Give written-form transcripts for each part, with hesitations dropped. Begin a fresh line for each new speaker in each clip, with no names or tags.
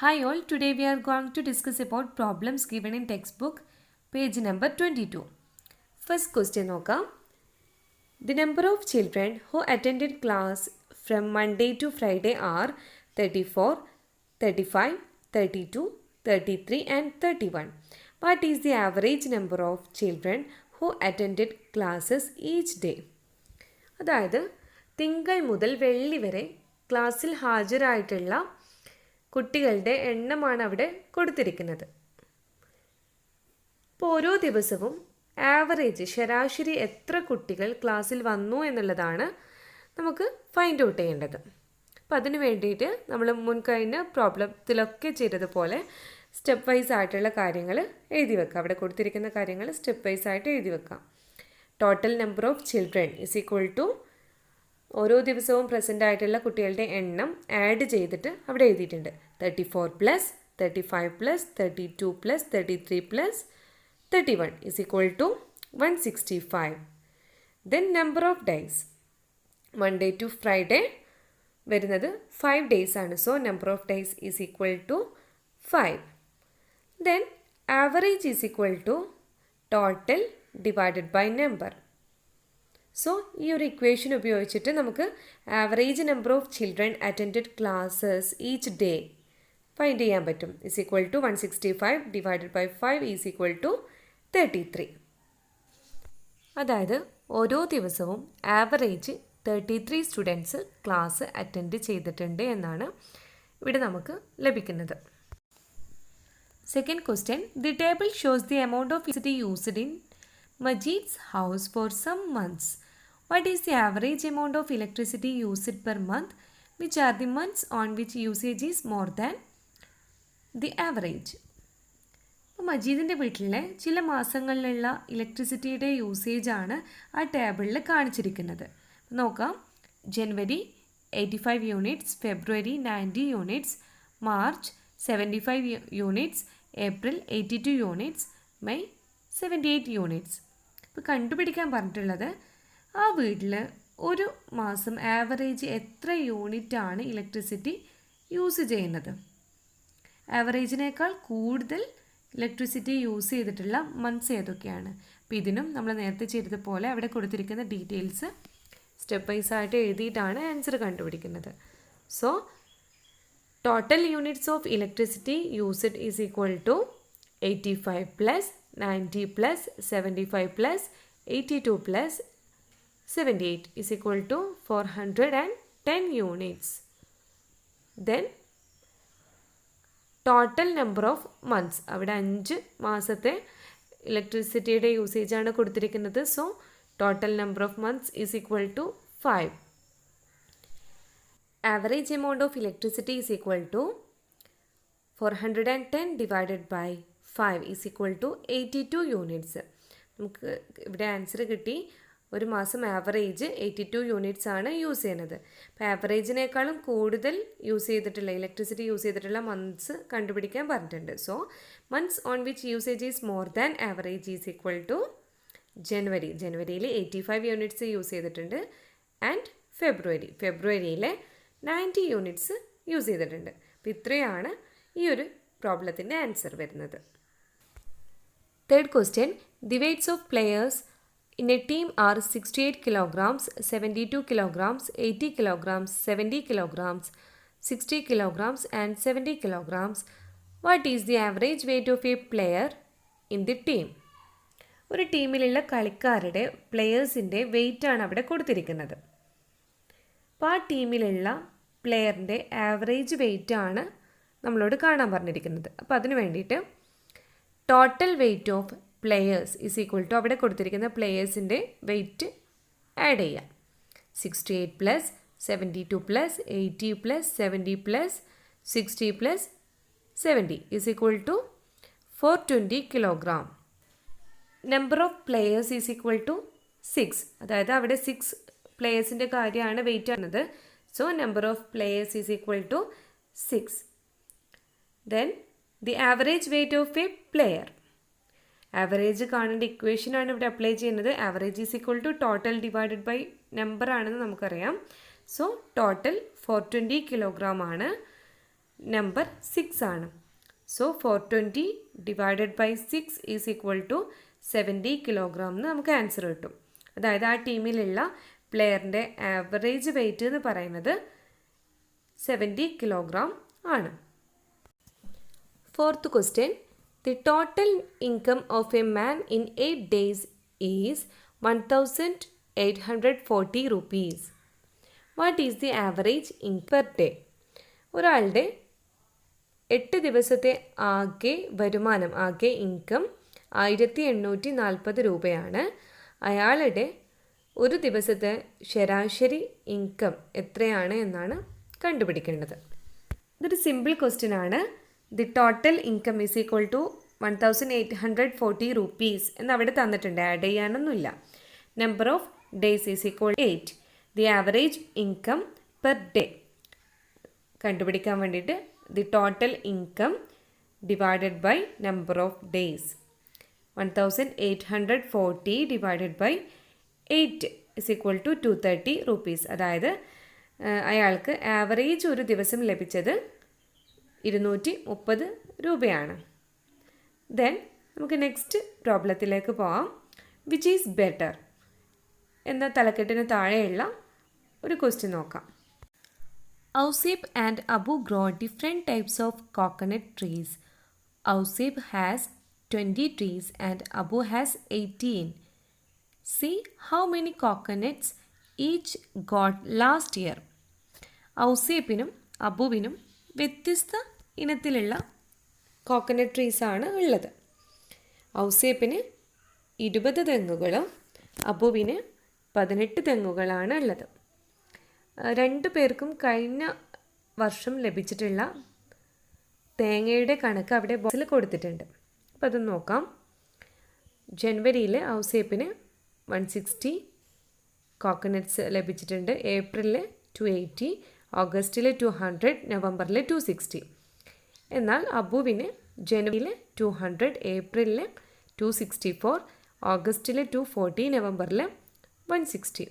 Hi all, today we are going to discuss about problems given in textbook, page number 22. First question നോക്കാം. The number of children who attended class from Monday to Friday are 34, 35, 32, 33 and 31. What is the average number of children who attended classes each day? അതായത് തിങ്കൾ മുതൽ വെള്ളി വരെ ക്ലാസ്സിൽ ഹാജരായിട്ടുള്ള കുട്ടികളുടെ എണ്ണമാണ് അവിടെ കൊടുത്തിരിക്കുന്നത്. അപ്പോൾ ഓരോ ദിവസവും ആവറേജ് ശരാശരി എത്ര കുട്ടികൾ ക്ലാസ്സിൽ വന്നു എന്നുള്ളതാണ് നമുക്ക് ഫൈൻഡ് ഔട്ട് ചെയ്യേണ്ടത്. അപ്പം അതിന് വേണ്ടിയിട്ട് നമ്മൾ മുൻകഴിഞ്ഞ പ്രോബ്ലത്തിലൊക്കെ ചെയ്തതുപോലെ സ്റ്റെപ്പ് വൈസ് ആയിട്ടുള്ള കാര്യങ്ങൾ എഴുതി വെക്കാം. അവിടെ കൊടുത്തിരിക്കുന്ന കാര്യങ്ങൾ സ്റ്റെപ്പ് വൈസ് ആയിട്ട് എഴുതി വെക്കാം. Total number of children is equal to ഓരോ ദിവസവും പ്രസൻ്റ് ആയിട്ടുള്ള കുട്ടികളുടെ എണ്ണം ആഡ് ചെയ്തിട്ട് അവിടെ എഴുതിയിട്ടുണ്ട്. 34 plus 35 plus 32 plus 33 plus 31 is equal to 165. Then number of days Monday to Friday വരുന്നത് 5 ഡേയ്സ് ആണ്. So number of days is equal to 5. Then average is equal to total divided by number. So ഈ ഒരു equation ഉപയോഗിച്ചിട്ട് നമുക്ക് average number of children attended classes each day find ചെയ്യാൻ പറ്റും. Is equal to 165 divided by 5 is equal to 33. അതായത് ഓരോ ദിവസവും average 33 students class attend ചെയ്തിട്ടുണ്ട് എന്നാണ് ഇവിടെ നമുക്ക് ലഭിക്കുന്നത്. Second question, the table shows the amount of electricity used in Majid's house for some months. What is the average amount of electricity used per month? Which are the months on which usage is more than the average? അപ്പോൾ മജീദിൻ്റെ വീട്ടിലെ ചില മാസങ്ങളിലുള്ള ഇലക്ട്രിസിറ്റിയുടെ usage ആണ് ആ ടേബിളിൽ കാണിച്ചിരിക്കുന്നത്. നോക്കാം. ജനുവരി 85 units, ഫെബ്രുവരി 90 units, March 75 units, April 82 units, May 78 units. ഇപ്പോൾ കണ്ടുപിടിക്കാൻ പറഞ്ഞിട്ടുള്ളത് ആ വീട്ടിൽ ഒരു മാസം ആവറേജ് എത്ര യൂണിറ്റാണ് ഇലക്ട്രിസിറ്റി യൂസ് ചെയ്യുന്നത്. ആവറേജിനേക്കാൾ കൂടുതൽ ഇലക്ട്രിസിറ്റി യൂസ് ചെയ്തിട്ടുള്ള മന്ത്സ് ഏതൊക്കെയാണ്. അപ്പോൾ ഇതിനും നമ്മൾ നേരത്തെ ചെയ്തതുപോലെ അവിടെ കൊടുത്തിരിക്കുന്ന ഡീറ്റെയിൽസ് സ്റ്റെപ്പ് വൈസ് ആയിട്ട് എഴുതിയിട്ടാണ് ആൻസർ കണ്ടുപിടിക്കുന്നത്. So total units of electricity used is equal to 85 plus 90 plus 75 plus 82 plus 78 is equal to 410 units. Then total number of months, അവിടെ 5 മാസത്തെ ഇലക്ട്രിസിറ്റിയുടെ യൂസേജ് ആണ് കൊടുത്തിരിക്കുന്നത്. So total number of months is equal to 5. Average amount of electricity is equal to 410 divided by 5 is equal to 82 units. നമുക്ക് ഇവിടെ answer കിട്ടി. ഒരു മാസം average 82 units ആണ് യൂസ് ചെയ്യുന്നത്. അപ്പോൾ ആവറേജിനേക്കാളും കൂടുതൽ യൂസ് ചെയ്തിട്ടുള്ള ഇലക്ട്രിസിറ്റി യൂസ് ചെയ്തിട്ടുള്ള മന്ത്സ് കണ്ടുപിടിക്കാൻ പറഞ്ഞിട്ടുണ്ട്. So months on which usage is more than average is equal to January. ജനുവരിയിൽ 85 യൂണിറ്റ്സ് യൂസ് ചെയ്തിട്ടുണ്ട്. ആൻഡ് ഫെബ്രുവരിയിൽ 90 യൂണിറ്റ്സ് യൂസ് ചെയ്തിട്ടുണ്ട്. അപ്പോൾ ഇത്രയാണ് ഈ ഒരു പ്രോബ്ലത്തിൻ്റെ ആൻസർ വരുന്നത്. Third question, the weights of players in a team are 68 kilograms, 72 kilograms, 80 kilograms, 70 kilograms, 60 kilograms and 70 kilograms. What is the average weight of a player in the team? ഒരു ടീമിലുള്ള കളിക്കാരുടെ പ്ലെയേഴ്സിൻ്റെ wait ആണ് അവിടെ കൊടുത്തിരിക്കുന്നത്. അപ്പോൾ ആ ടീമിലുള്ള പ്ലെയറിൻ്റെ ആവറേജ് വെയിറ്റ് ആണ് നമ്മളോട് കാണാൻ പറഞ്ഞിരിക്കുന്നത്. അപ്പോൾ അതിന് വേണ്ടിയിട്ട് total weight of players is equal to അവിടെ കൊടുത്തിരിക്കുന്ന പ്ലെയേഴ്സിൻ്റെ വെയിറ്റ് ആഡ് ചെയ്യാം. 68 plus 72 plus 80 plus 70 plus 60 plus 70 is equal to 420 kilogram. Number of players is equal to 6. അതായത് അവിടെ 6 പ്ലെയേഴ്സിൻ്റെ കാര്യമാണ് വെയിറ്റ് ആണത്. So number of players is equal to 6. Then the average weight of a player. Average കാണേണ്ട ഇക്വേഷനാണ് ഇവിടെ apply ചെയ്യുന്നത്. Average is equal to total divided by number ആണെന്ന് നമുക്കറിയാം. സോ ടോട്ടൽ 420 കിലോഗ്രാം ആണ്. നമ്പർ 6 ആണ്. So 420 divided by 6 is equal to 70 kilogram എന്ന് നമുക്ക് ആൻസർ കിട്ടും. അതായത് ആ ടീമിലുള്ള പ്ലെയറിൻ്റെ ആവറേജ് വെയിറ്റ് എന്ന് പറയുന്നത് 70 കിലോഗ്രാം ആണ്. Fourth question, the total income of a man in 8 days is 1840 rupees. What is the average income per day? ഒരാളുടെ 8 ദിവസത്തെ ആകെ വരുമാനം, ആകെ ഇൻകം 1840 രൂപയാണ്. അയാളുടെ ഒരു ദിവസത്തെ ശരാശരി ഇൻകം എത്രയാണ് എന്നാണ് കണ്ടുപിടിക്കേണ്ടത്. ഇതൊരു സിമ്പിൾ ക്വസ്റ്റ്യൻ ആണ്. The total income is equal to 1840 rupees എന്ന് അവിടെ തന്നിട്ടുണ്ട്. ആഡ് ചെയ്യാനൊന്നുമില്ല. Number of days is equal 8. The average income per day കണ്ടുപിടിക്കാൻ വേണ്ടിയിട്ട് the total income divided by number of days. 1840 divided by 8 is equal to 230 rupees. അതായത് അയാൾക്ക് average ഒരു ദിവസം ലഭിച്ചത് 230 രൂപയാണ്. ദെൻ നമുക്ക് നെക്സ്റ്റ് പ്രോബ്ലത്തിലേക്ക് പോവാം. വിച്ച് ഈസ് ബെറ്റർ എന്ന തലക്കെട്ടിന് താഴെയുള്ള ഒരു ക്വസ്റ്റ്യൻ നോക്കാം. Ouseph and Abu grow different types of coconut trees. Ouseph has 20 trees and Abu has 18. See how many coconuts each got last year. ഔസേബിനും അബുവിനും വ്യത്യസ്ത ഇനത്തിലുള്ള കോക്കനട്ട് ട്രീസാണ് ഉള്ളത്. ഔസേബിന് 20 തെങ്ങുകളും അബുവിന് 18 തെങ്ങുകളാണ് ഉള്ളത്. രണ്ടു പേർക്കും കഴിഞ്ഞ വർഷം ലഭിച്ചിട്ടുള്ള തേങ്ങയുടെ കണക്ക് അവിടെ ബോക്സിൽ കൊടുത്തിട്ടുണ്ട്. അപ്പോൾ അത് നോക്കാം. ജനുവരിയിൽ ഔസേപ്പിന് 160 കോക്കനട്ട്സ് ലഭിച്ചിട്ടുണ്ട്. ഏപ്രിലിൽ 280, ഓഗസ്റ്റിൽ 200, നവംബറിൽ 260. എന്നാൽ അബുവിന് ജനുവരിയിൽ 200, ഏപ്രിലിൽ 264, ഓഗസ്റ്റിൽ 240, നവംബറിൽ 160.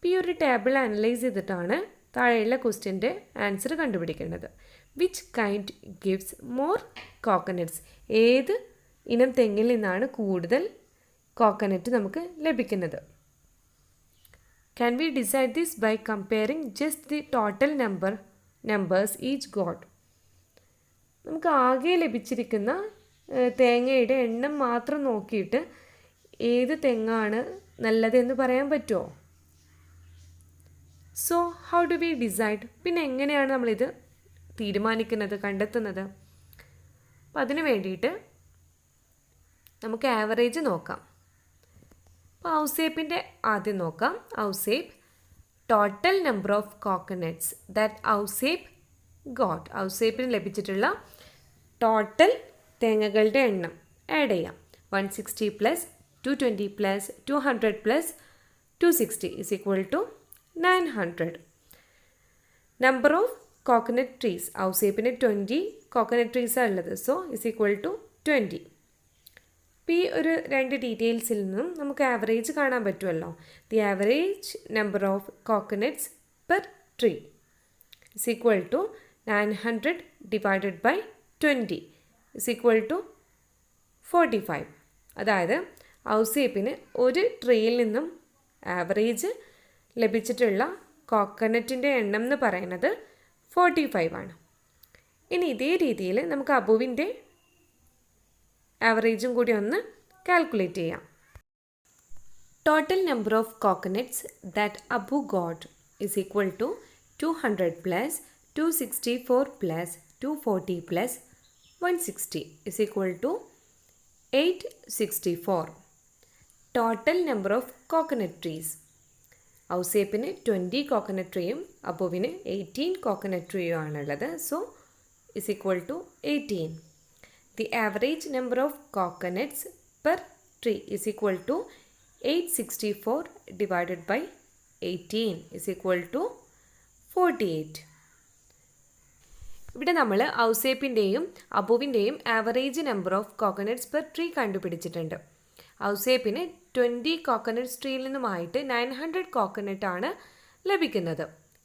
ഈ ഒരു ടേബിൾ അനലൈസ് ചെയ്തിട്ടാണ് താഴെയുള്ള ക്വസ്റ്റ്യൻ്റെ ആൻസർ കണ്ടുപിടിക്കേണ്ടത്. Which kind gives more coconuts? ഏത് ഇനം തെങ്ങിൽ നിന്നാണ് കൂടുതൽ കോക്കനട്ട് നമുക്ക് ലഭിക്കുന്നത്? Can we decide this by comparing just the total numbers each got? നമുക്ക് ആകെ ലഭിച്ചിരിക്കുന്ന തേങ്ങയുടെ എണ്ണം മാത്രം നോക്കിയിട്ട് ഏത് തെങ്ങാണ് നല്ലതെന്ന് പറയാൻ പറ്റുമോ? So how do we decide? പിന്നെ എങ്ങനെയാണ് നമ്മളിത് തീരുമാനിക്കുന്നത്, കണ്ടെത്തുന്നത്? അപ്പം അതിന് വേണ്ടിയിട്ട് നമുക്ക് ആവറേജ് നോക്കാം. അപ്പോൾ ഔസേപ്പിൻ്റെ ആദ്യം നോക്കാം. Ouseph total number of coconuts that Ouseph got. ഔസേപ്പിന് ലഭിച്ചിട്ടുള്ള ടോട്ടൽ തേങ്ങകളുടെ എണ്ണം ആഡ് ചെയ്യാം. 160 plus 220 plus 200 plus 260 is equal to 900. Number of coconut trees, ഔസേപ്പിന് 20 കോക്കനട്ട് ട്രീസാണ് ഉള്ളത്. So is equal to 20. ഈ ഒരു രണ്ട് ഡീറ്റെയിൽസിൽ നിന്നും നമുക്ക് ആവറേജ് കാണാൻ പറ്റുമല്ലോ. The average number of coconuts per tree is equal to 900 divided by 20 is equal to 45. അതായത് ഔസേപ്പിന് ഒരു ട്രീയിൽ നിന്നും ആവറേജ് ലഭിച്ചിട്ടുള്ള കോക്കനട്ടിൻ്റെ എണ്ണം എന്ന് പറയുന്നത് 45 ആണ്. ഇനി ഇതേ രീതിയിൽ നമുക്ക് അബുവിൻ്റെ ആവറേജും കൂടി ഒന്ന് കാൽക്കുലേറ്റ് ചെയ്യാം. Total number of coconuts that Abu got is equal to 200 plus 264 plus 240 plus 160 is equal to 864. Total number of coconut trees, ഔസേപ്പിന് 20 കോക്കനട്ട് ട്രീയും അബുവിന് 18 കോക്കനട്ട് ട്രീയും ആണുള്ളത്. So is equal to 18. The average number of coconuts per tree is equal to 864 divided by 18 is equal to 48. ഇവിടെ നമ്മൾ ഔസേപ്പിൻ്റെയും അബുവിൻ്റെയും average number of coconuts per tree കണ്ടുപിടിച്ചിട്ടുണ്ട്. ഔസേപ്പിന് 20 കോക്കനട്ട് ട്രീയിൽ നിന്നുമായിട്ട് 900 കോക്കനട്ടാണ് ലഭിക്കുന്നത്.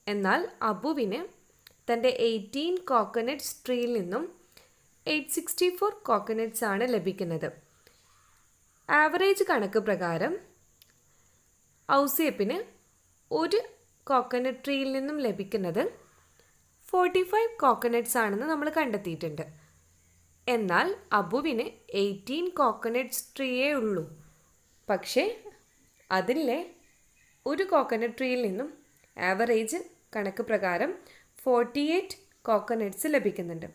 എന്നാൽ അബുവിന് തൻ്റെ 18 കോക്കനട്ട്സ് ട്രീയിൽ നിന്നും 864 കോക്കനട്ട്സ് ആണ് ലഭിക്കുന്നത്. ആവറേജ് കണക്ക് പ്രകാരം ഔസേപ്പിന് ഒരു കോക്കനട്ട് ട്രീയിൽ നിന്നും ലഭിക്കുന്നത് 45 കോക്കനട്ട്സ് ആണെന്ന് നമ്മൾ കണ്ടെത്തിയിട്ടുണ്ട്. എന്നാൽ അബുവിന് 18 കോക്കനട്ട്സ് ട്രീയേ ഉള്ളൂ. പക്ഷേ അതിലെ ഒരു കോക്കനട്ട് ട്രീയിൽ നിന്നും ആവറേജ് കണക്ക് പ്രകാരം 48 കോക്കനട്ട്സ് ലഭിക്കുന്നുണ്ട്.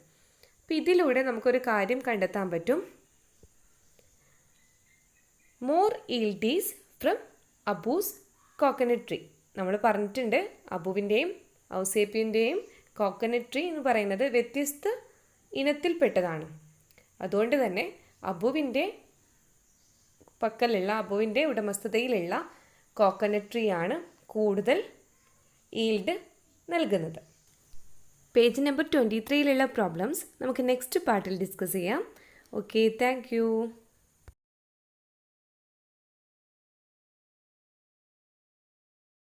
അപ്പോൾ ഇതിലൂടെ നമുക്കൊരു കാര്യം കണ്ടെത്താൻ പറ്റും. More yield is from Abu's coconut tree. നമ്മൾ പറഞ്ഞിട്ടുണ്ട് അബുവിൻ്റെയും ഔസേപ്പിൻ്റെയും കോക്കനട്ട് ട്രീ എന്ന് പറയുന്നത് വ്യത്യസ്ത ഇനത്തിൽപ്പെട്ടതാണ്. അതുകൊണ്ട് തന്നെ അബുവിൻ്റെ അബുവിൻ്റെ ഉടമസ്ഥതയിലുള്ള കോക്കനട്ട് ട്രീ ആണ് കൂടുതൽ ഈൽഡ് നൽകുന്നത്. പേജ് നമ്പർ 23 പ്രോബ്ലംസ് നമുക്ക് നെക്സ്റ്റ് പാർട്ടിൽ ഡിസ്കസ് ചെയ്യാം. Okay, thank you.